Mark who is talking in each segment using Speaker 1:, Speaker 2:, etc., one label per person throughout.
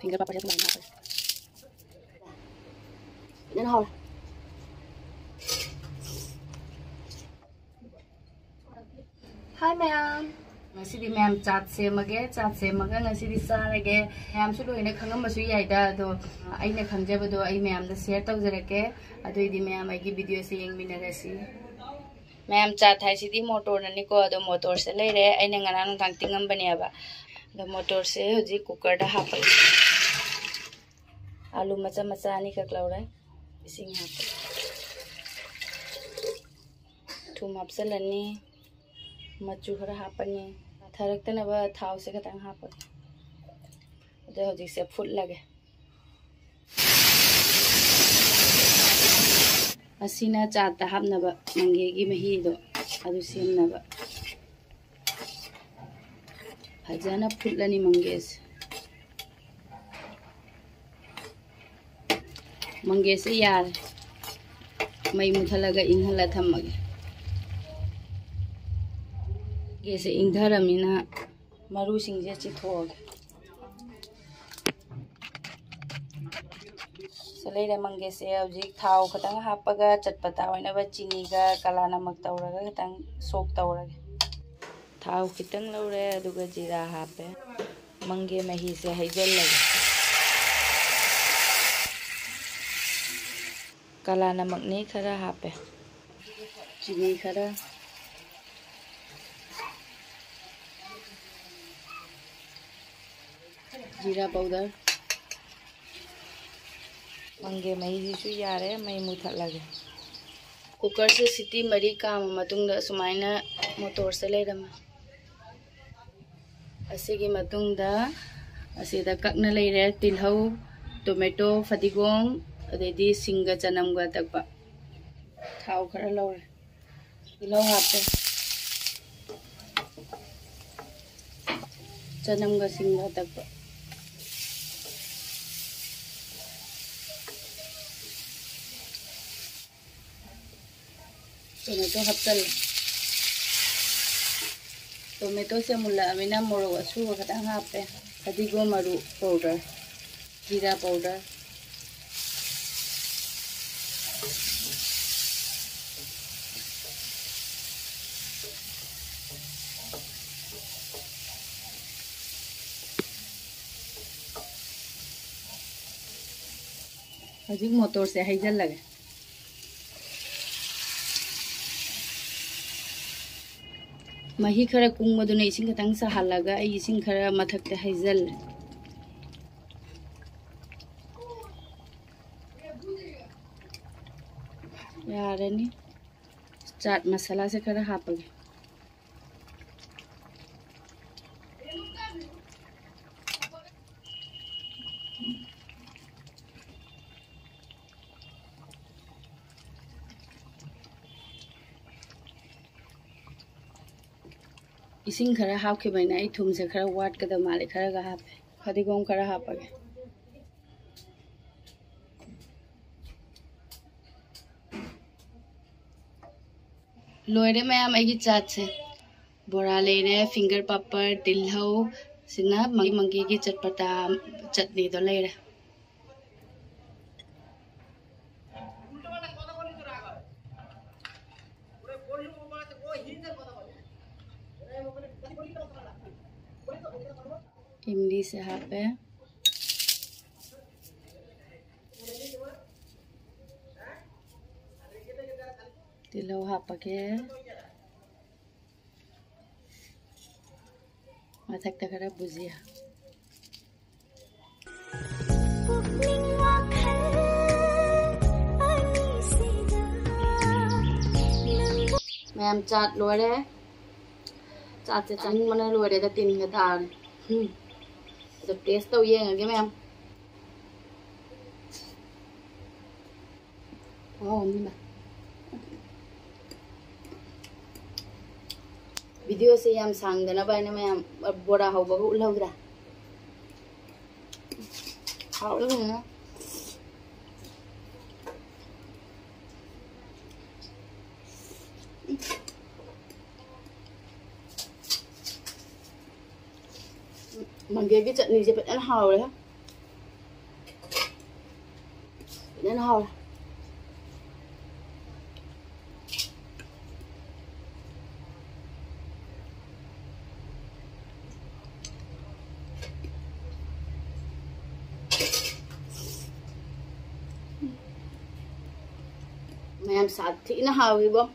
Speaker 1: finger पापड़ से तुम्हारे यहाँ पर हाय मैम ngasi मैम चाट सेमगे ngasi चारगे मैम लोने खंगमसु याइदा अदो अइना खंगजबदो अइ मैम दा शेयर तौजरके अदुइदि मैम अइगी वीडियो से यंगमिनरसी मैम चाट हाइसिदि मोटर ननिको अदो मोटर से लेरे अइना ngana ngang tingambनेबा अदो मोटर से हुजि कुकर दा हापल आलू मचा मचा नि कक्लौरे इसिंग हापल थुम हापसलनी मचू खरा हापनी थरक्तनबा थाव से खतंग हापन अदो हजिक से फुट लगे असिना चाट हापनबा मंगेगी मही दो अदु सेमनबा फजना फुटलनी मंगेस मंगेस यार मई मुथलगा इंहला थमगे गेसे इंधरमिना मरु सिंगजे चिथोगे सलेरे मंगेसे हजिक थाव खतंग हापगा चटपटा होइनबा चीनीगा काला नमक तौरगा खतंग सोक तौरगे थाव खितंग लौरे अदुगा जीरा हापे मंगे मही से हैजल लगे काला नमक ने खरा हापे चीनी खरा जीरा पाउडर मंगे मही यारे मई मुथल लगे कुकर से सीटी मरी काम मतुंगदा सुमाइना मोटर से लेरम असिगी मतुंगदा असिदा कक्ना लेरे तिलहौ टोमेटो फदिगोम अदेदी सिंगा चनमगा तकपा थाव खरा लौरे तिलहौ हापे चनमगा सिंगा तकपा टोमेटो हप्तल टोमेटो से मुल्ला अमिना मोरो असुब खतंग हापे फदिगो मरु पाउडर जीरा पाउडर हजिक मोटर से हैजल लगे मही खरा कुंगमदुना इसिंग खतंग सहालगा इसिंग खरा मथकते हैजल यारनी चाट मसाला से खरा हापगे इसिंग खरा हापके बैना आई थुम से खरा वाट कदा माले खरा गा हापे फदिगोम खरा हापगे लोरे मैम आई चाट से बोरा लेरे फिंगर पापड़ तिलहौ सिना मंगे की चटपटा चटनी तो लेरे इमली से हापे तिलहौ हापके मथकता खरा बुजिया मैम चाट लोरे चाट से चांग मना लोरे दा तीन का दाल जब टेस्ट तो ये है मैम ओह नहीं वीडियो से याम सांगदना बायना मैम बोरा हौबा को उलहौद्रा हाउ ना मंगे की चटनी से पता हाव रहा nên hầu mẹ em sát thị nó hầu đi bông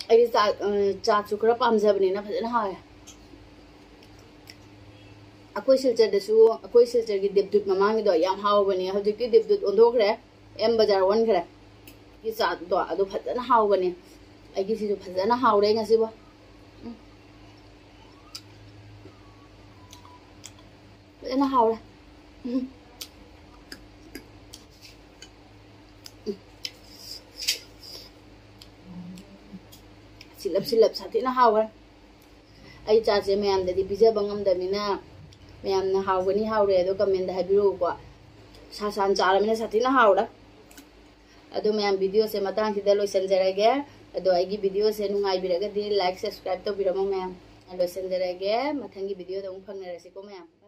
Speaker 1: ai đi cha chú cứ bám giờ bên này nó phải nó hầu Aku silchar dasu aku silchar ki debdut mamang do yam haw bani haju ki debdut ondok re em bazar wan khare ki sa do adu phajana haw bani ai ki sidu phajana haw re ngasi bo phajana haw re silap sathi na haw re ai cha je me am da di pizza bangam da mina मैम हाउगनी हाउरे अदो comment हाइबिरो को सासान चारमने साथीना हाउरा अदो ma'am video से मतंग सिदा लोइसनजरगे अदो आइगी video से नुंगाइबिरगे दि लाइक सब्सक्राइब तो बिरमो मैम लोइसनजरगे मथंगी वीडियो दो फंगनरसिको मैम